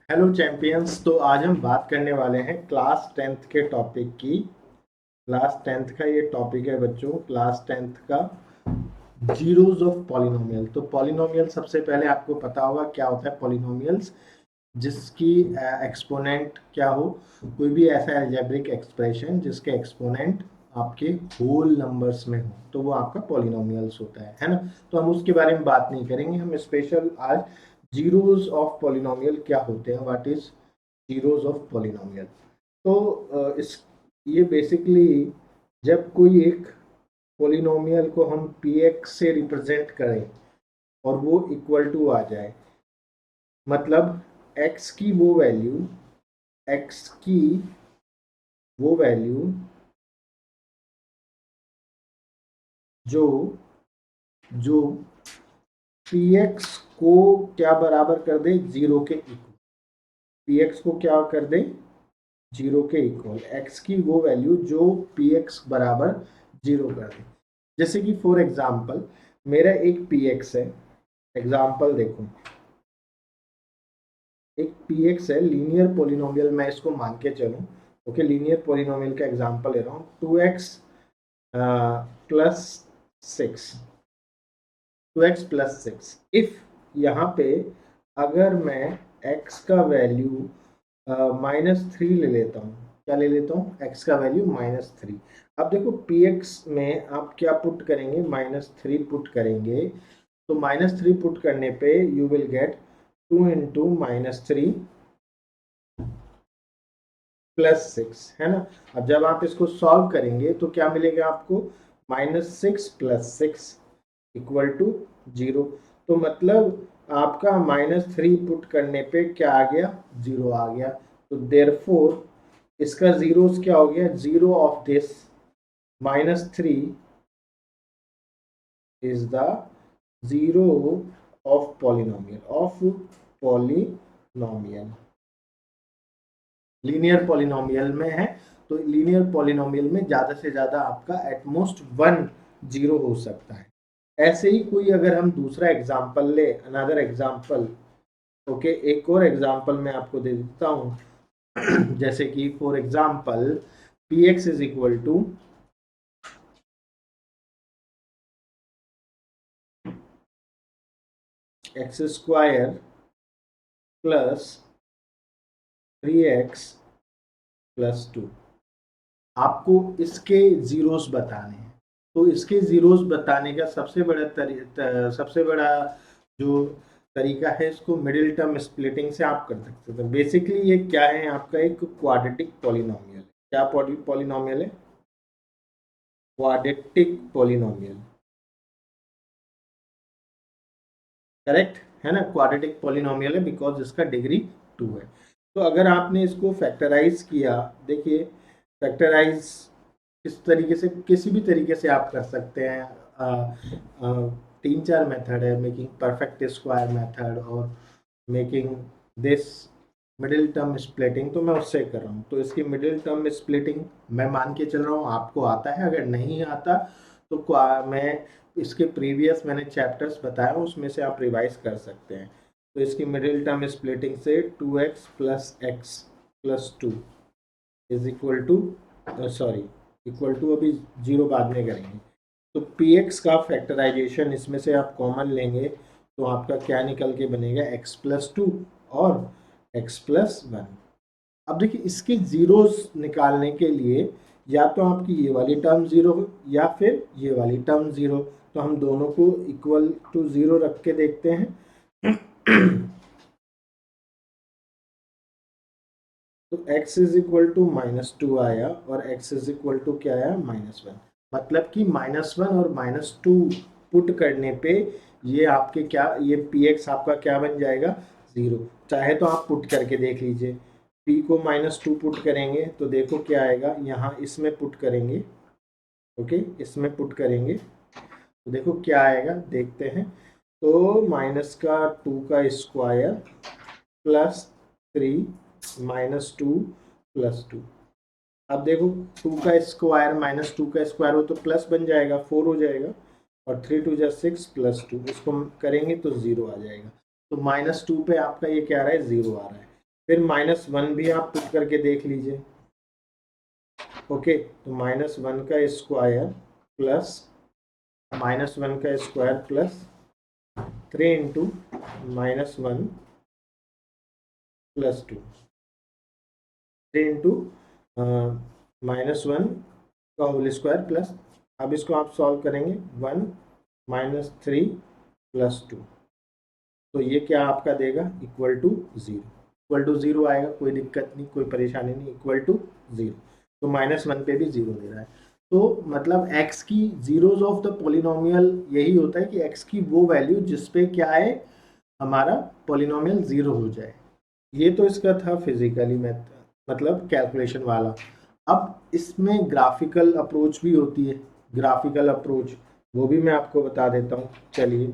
Hello champions. तो आज हम बात करने वाले हैं क्लास टेंथ के टॉपिक की। क्लास टेंथ का ये टॉपिक है बच्चों, क्लास टेंथ का जीरोस ऑफ पॉलिनोमियल। तो पॉलिनोमियल सबसे पहले आपको पता होगा क्या होता है पॉलिनोमियल्स, जिसकी एक्सपोनेंट क्या हो, कोई भी ऐसा अलजेब्रिक एक्सप्रेशन जिसके एक्सपोनेंट आपके होल नंबर्स में हो तो वो आपका पॉलिनोमियल्स होता है ना। तो हम उसके बारे में बात नहीं करेंगे, हम स्पेशल आज जीरोस ऑफ पॉलिनोमियल क्या होते हैं, what is zeros of polynomial. तो इस ये बेसिकली जब कोई एक पॉलिनोमियल को हम px से रिप्रेजेंट करें और वो इक्वल टू आ जाए, मतलब x की वो वैल्यू, x की वो वैल्यू जो जो px को क्या बराबर कर दे, जीरो के इक्वल। px को क्या कर दे, जीरो के इक्वल, x की वो वैल्यू जो px बराबर जीरो कर दे। जैसे कि फॉर एग्जांपल मेरा एक px है, एग्जांपल देखो, एक px है लीनियर पोलिनोमियल, मैं इसको मान के चलूं। ओके, लीनियर पोलिनोमियल का एग्जांपल ले रहा हूँ, 2x plus 6, 2x plus 6। If यहाँ पे अगर मैं x का वैल्यू -3 ले लेता हूँ, क्या ले लेता हूँ, x का वैल्यू -3। अब देखो px में आप क्या पुट करेंगे, -3 पुट करेंगे। तो -3 पुट करने पे यू विल गेट 2 इंटू -3 +6, है ना। अब जब आप इसको सॉल्व करेंगे तो क्या मिलेगा आपको, -6 + 6 इक्वल टू 0। तो मतलब आपका -3 पुट करने पे क्या आ गया, 0 आ गया। तो देयरफॉर इसका जीरोस क्या हो गया, zero of this -3 is the zero of polynomial linear polynomial में है। तो लीनियर पॉलिनोमियल में ज़्यादा से ज़्यादा आपका एटमोस्ट 1 जीरो हो सकता है। ऐसे ही कोई अगर हम दूसरा एग्जाम्पल ले, अनदर एग्जाम्पल, ओके, एक और एग्जाम्पल मैं आपको दे देता हूँ। जैसे कि for example px is equal to x square plus 3x plus 2। आपको इसके जीरोस बताने हैं। तो इसके जीरोस बताने का सबसे बड़ा जो तरीका है, इसको मिडिल टर्म स्प्लिटिंग से आप कर सकते हैं। तो बेसिकली ये क्या है, आपका एक क्वाड्रेटिक पॉलिनोमियल है। क्या पॉलिनोमियल है, क्वाड्रेटिक पॉलिनोमियल, करेक्ट है ना। क्वाड्रेटिक पॉलिनोमियल है बिकॉज इसका डिग्री 2 है। तो अगर आपने इसको फैक्टराइज किया, देखिए फैक्टराइज किस तरीके से, किसी भी तरीके से आप कर सकते हैं। तीन चार मेथड है, मेकिंग परफेक्ट स्क्वायर मेथड और making this middle term splitting. तो मैं उससे कर रहा हूँ। तो इसकी मिडिल टर्म स्प्लिटिंग मैं मान के चल रहा हूँ आपको आता है, अगर नहीं आता तो मैं इसके प्रीवियस मैंने चैप्टर्स बताया उसमें से आप रिवाइज कर सकते हैं। तो इसकी मिडिल टर्म स्प्लिटिंग से 2x plus x plus 2 is equal to, sorry, equal to अभी जीरो बाद में करेंगे। तो px का फैक्टराइजेशन इसमें से आप कॉमन लेंगे तो आपका क्या निकल के बनेगा, x प्लस 2 और x प्लस 1। अब देखिए इसके जीरोस निकालने के लिए या तो आपकी ये वाली टर्म जीरो हो या फिर ये वाली टर्म जीरो। तो हम दोनों को इक्वल टू जीरो रख के देखते हैं। तो x इज इक्वल टू -2 आया और x इज इक्वल टू क्या आया, -1। मतलब कि -1 और -2 पुट करने पे ये आपके क्या, ये px आपका क्या बन जाएगा, जीरो। चाहे तो आप पुट करके देख लीजिए, p को -2 पुट करेंगे तो देखो क्या आएगा, यहाँ इसमें पुट करेंगे, ओके, इसमें पुट करेंगे तो देखो क्या आएगा, देखते हैं। तो माइनस का 2 का स्क्वायर प्लस 3 -2 प्लस 2। अब देखो 2 का स्क्वायर -2 का स्क्वायर हो तो प्लस बन जाएगा, 4 हो जाएगा, और 3 2 जा 6 प्लस 2, इसको करेंगे तो 0 आ जाएगा। तो -2 पे आपका ये क्या आ रहा है, 0 आ रहा है। फिर -1 भी आप पुट करके देख लीजिए। ओके, तो -1 का स्क्वायर प्लस -1 का square plus 3 into -1 plus 2, 3 into -1 का होल स्क्वायर प्लस, अब इसको आप सॉल्व करेंगे 1 -3 प्लस 2, तो ये क्या आपका देगा इक्वल टू 0। इक्वल टू 0 आएगा, कोई दिक्कत नहीं, कोई परेशानी नहीं, इक्वल टू 0। तो -1 पे भी 0 दे रहा है। तो मतलब x की जीरोज ऑफ द पोलिनोमियल यही होता है कि x की वो वैल्यू जिस पे क्या है हमारा पोलिनोमियल 0 हो जाए। ये तो इसका था फिजिकली मेथड, मतलब कैलकुलेशन वाला। अब इसमें ग्राफिकल अप्रोच भी होती है। ग्राफिकल अप्रोच वो भी मैं आपको बता देता हूँ। चलिए,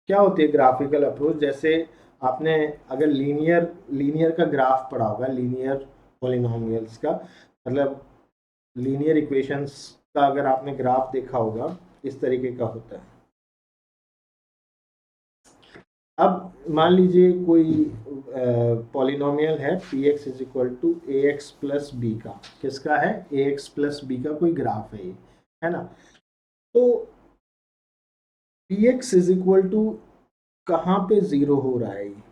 क्या होती है ग्राफिकल अप्रोच? जैसे आपने अगर लीनियर का ग्राफ पढ़ा होगा, लीनियर पॉलिनोमियल्स का, मतलब लीनियर इक्वेशंस का अगर आपने ग्राफ देखा होगा, इस तरीके का होता है। अब मान लीजिए कोई पॉलिनोमियल है p x is equal to a x plus b का। किसका है? ए एक्स प्लस बी का कोई ग्राफ है ये, है ना? तो p x is equal to कहाँ पे जीरो हो रहा है ये?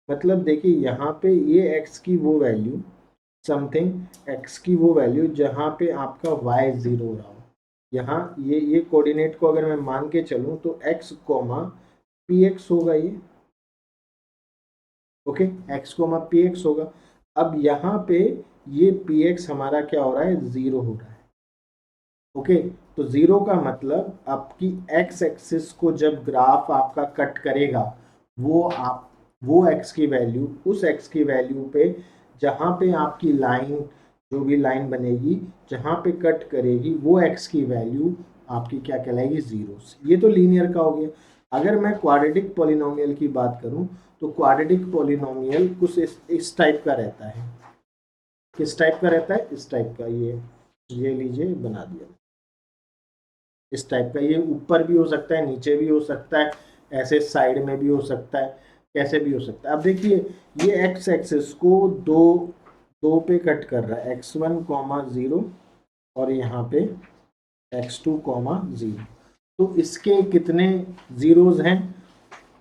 मतलब देखिए यहाँ पे ये x की वो वैल्यू, समथिंग x की वो वैल्यू जहाँ पे आपका y जीरो हो रहा हो। यहाँ ये कोऑर्डिनेट को अगर मैं मान के चलूँ तो x कोमा पी एक्स होगा ये। Okay, x comma p x होगा। अब यहाँ पे ये पी एक्स हमारा क्या हो रहा है? जीरो हो रहा है। ओके, तो जीरो का मतलब आपकी एक्स एक्सिस को जब ग्राफ आपका कट करेगा, वो एक्स की वैल्यू, उस एक्स की वैल्यू पे जहाँ पे आपकी लाइन, जो भी लाइन बनेगी जहाँ पे कट करेगी, वो एक्स की वैल्यू आपकी क्या कहलाएगी? जीरो। ये तो लीनियर का हो गया। अगर मैं क्वाड्रेटिक पॉलिनोमियल की बात करूं तो क्वाड्रेटिक पॉलिनोमियल कुछ इस टाइप का रहता है। किस टाइप का रहता है? इस टाइप का। ये लीजिए, बना दिया इस टाइप का। ये ऊपर भी हो सकता है, नीचे भी हो सकता है, ऐसे साइड में भी हो सकता है, कैसे भी हो सकता है। अब देखिए, ये एक्स एक्सिस को दो दो पे कट कर रहा है, x1 कॉमा 0 और यहाँ पे x2 कॉमा 0। तो इसके कितने जीरोज हैं?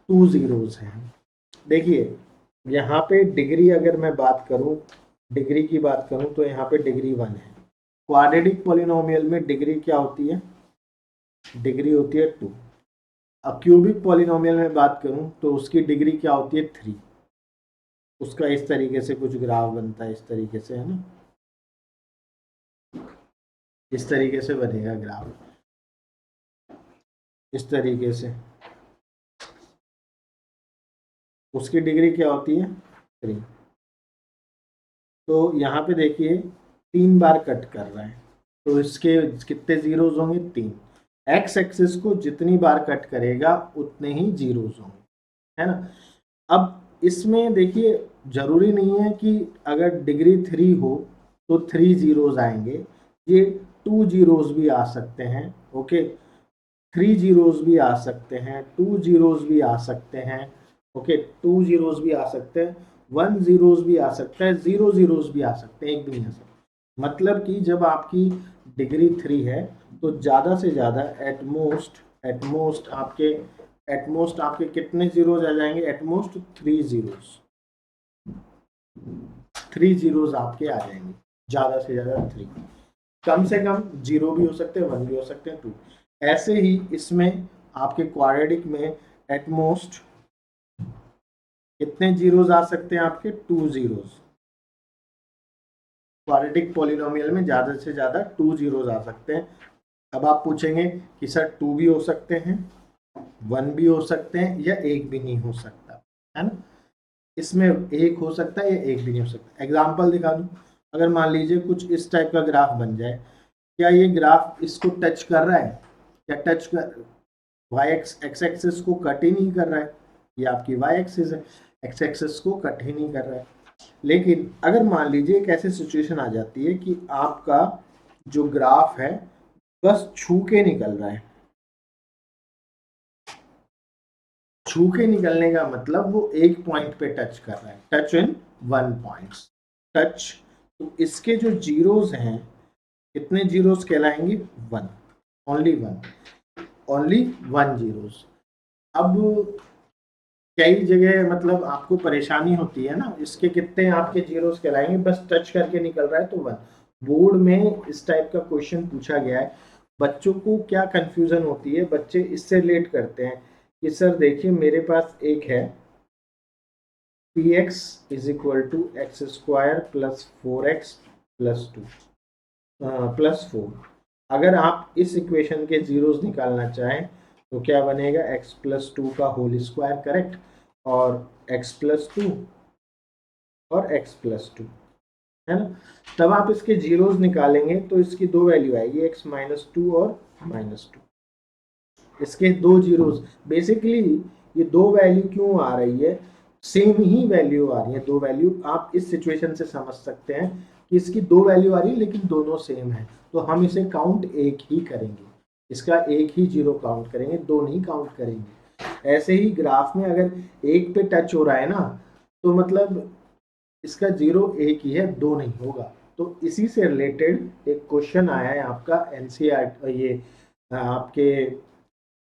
2 जीरोज हैं। देखिए यहाँ पे डिग्री अगर मैं बात करूँ, डिग्री की बात करूँ तो यहाँ पे डिग्री 1 है। क्वाड्रेटिक पॉलिनोमियल में डिग्री क्या होती है? डिग्री होती है 2। अब क्यूबिक पॉलिनोमियल में बात करूं तो उसकी डिग्री क्या होती है? 3। उसका इस तरीके से कुछ ग्राफ बनता है, इस तरीके से, है ना? इस तरीके से बनेगा ग्राफ, इस तरीके से। उसकी डिग्री क्या होती है? 3। तो यहाँ पे देखिए 3 बार कट कर रहा है, तो इसके कितने जीरोज होंगे? 3। एक्स एक्सिस को जितनी बार कट करेगा उतने ही जीरोज होंगे, है ना? अब इसमें देखिए जरूरी नहीं है कि अगर डिग्री 3 हो तो 3 जीरोज आएंगे, ये 2 जीरोज भी आ सकते हैं। ओके, 3 जीरोज भी आ सकते हैं, 2 जीरोज भी आ सकते हैं। ओके, 2 जीरोज भी आ सकते हैं, 1 जीरोज भी आ सकता है, 0 जीरोज भी आ सकते हैं, एक भी नहीं आ सकता। मतलब कि जब आपकी डिग्री 3 है तो ज़्यादा से ज़्यादा एटमोस्ट आपके कितने जीरोज आ जाएंगे? एटमोस्ट 3 जीरोज, 3 जीरोज आपके आ जाएंगे, ज़्यादा से ज़्यादा 3। कम से कम 0 भी हो सकते हैं, 1 भी हो सकते हैं, 2। ऐसे ही इसमें आपके क्वाड्रेटिक में एटमोस्ट कितने जीरोज आ सकते हैं? आपके 2 जीरोज। क्वाड्रेटिक पॉलिनोमियल में ज़्यादा से ज़्यादा 2 जीरोज आ सकते हैं। अब आप पूछेंगे कि सर 2 भी हो सकते हैं, 1 भी हो सकते हैं, या एक भी नहीं हो सकता, है ना? इसमें एक हो सकता है या एक भी नहीं हो सकता। एग्जाम्पल दिखा दूँ, अगर मान लीजिए कुछ इस टाइप का ग्राफ बन जाए, क्या ये ग्राफ इसको टच कर रहा है? क्या टच कर वाई एक्स एक्सिस को कट ही नहीं कर रहा है? ये आपकी वाई एक्सिस है, एक्स एक्सिस को कट ही नहीं कर रहा है। लेकिन अगर मान लीजिए एक ऐसी सिचुएशन आ जाती है कि आपका जो ग्राफ है बस छू के निकल रहा है। छू के निकलने का मतलब वो एक पॉइंट पे टच कर रहा है, टच इन 1 पॉइंट्स टच। तो इसके जो जीरोस हैं, कितने जीरोस कहलाएंगे? 1, ओनली 1, ओनली 1 जीरोस। अब कई जगह मतलब आपको परेशानी होती है ना, इसके कितने आपके जीरोस कहलाएंगे? बस टच करके निकल रहा है तो 1। बोर्ड में इस टाइप का क्वेश्चन पूछा गया है, बच्चों को क्या कंफ्यूजन होती है, बच्चे इससे रिलेट करते हैं कि सर देखिए मेरे पास एक है px is equal to x square plus 4x plus 2 plus 4। अगर आप इस इक्वेशन के जीरोस निकालना चाहें तो क्या बनेगा? x प्लस 2 का होल स्क्वायर, करेक्ट, और x प्लस 2 और x प्लस 2, है ना। तब आप इसके जीरोस निकालेंगे तो इसकी दो वैल्यू आएगी, x माइनस 2 और माइनस 2। इसके दो जीरोस, बेसिकली ये दो वैल्यू क्यों आ रही है? सेम ही वैल्यू आ रही है, दो वैल्यू आप इस सिचुएशन से समझ सकते हैं कि इसकी दो वैल्यू आ रही है लेकिन दोनों सेम है, तो हम इसे काउंट एक ही करेंगे, इसका एक ही जीरो काउंट करेंगे, दो नहीं काउंट करेंगे। ऐसे ही ग्राफ में अगर एक पे टच हो रहा है ना, तो मतलब इसका जीरो एक ही है, दो नहीं होगा। तो इसी से रिलेटेड एक क्वेश्चन आया है आपका एनसीईआरटी, ये आपके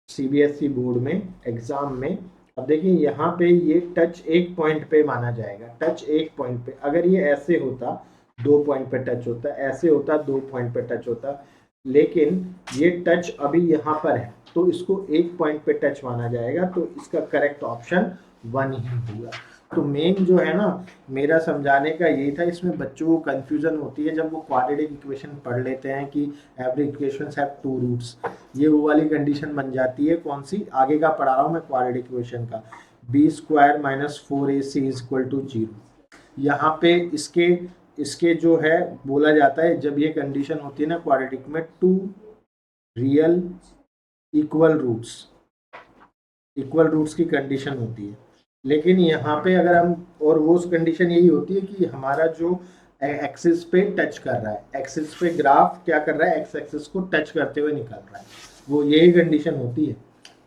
सीबीएसई बोर्ड में एग्जाम में। अब देखिए यहाँ पे ये टच एक पॉइंट पे माना जाएगा, टच एक पॉइंट पे। अगर ये ऐसे होता 2 पॉइंट पे टच होता, ऐसे होता 2 पॉइंट पे टच होता, लेकिन ये टच अभी यहाँ पर है तो इसको एक पॉइंट पे टच माना जाएगा, तो इसका करेक्ट ऑप्शन 1 ही होगा। तो मेन जो है ना, मेरा समझाने का यही था, इसमें बच्चों को कंफ्यूजन होती है जब वो क्वाड्रेटिक इक्वेशन पढ़ लेते हैं कि every equations have two roots, ये वो वाली कंडीशन बन जाती है। कौन सी? आगे का पढ़ा रहा हूँ मैं क्वाड्रेटिक इक्वेशन का, b square minus 4ac is equal to 0। यहाँ पे इसके जो है बोला जाता है, जब ये कंडीशन होती है ना क्वाड्रेटिक में, टू रियल इक्वल रूट्स की कंडीशन होती है। लेकिन यहाँ पे अगर हम, और वो कंडीशन यही होती है कि हमारा जो एक्सिस पे टच कर रहा है, एक्सिस पे ग्राफ क्या कर रहा है, एक्स एक्सिस को टच करते हुए निकल रहा है, वो यही कंडीशन होती है।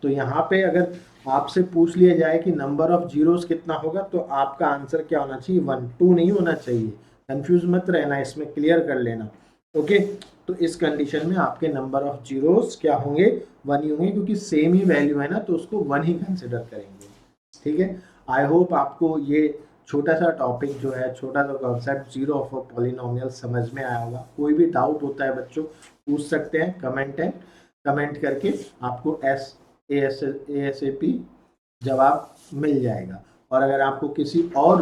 तो यहाँ पे अगर आपसे पूछ लिया जाए कि नंबर ऑफ जीरोस कितना होगा, तो आपका आंसर क्या होना चाहिए? 1, 2 नहीं होना चाहिए। कंफ्यूज मत रहना, इसमें क्लियर कर लेना। ओके, तो इस कंडीशन में आपके नंबर ऑफ जीरोस क्या होंगे? 1 ही होंगे, क्योंकि सेम ही वैल्यू है ना, तो उसको 1 ही कंसिडर करेंगे। ठीक है, आई होप आपको ये छोटा सा टॉपिक जो है, छोटा सा concept zero of a polynomial समझ में आया होगा। कोई भी डाउट होता है बच्चों, पूछ सकते हैं कमेंट करके, आपको ASAP जवाब मिल जाएगा। और अगर आपको किसी और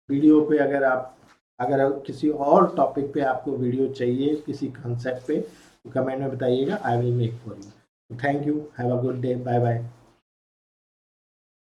वीडियो पे, अगर किसी और टॉपिक पे आपको वीडियो चाहिए किसी कॉन्सेप्ट पे, तो कमेंट में बताइएगा, I will make for you. Thank you, have a good day, bye bye.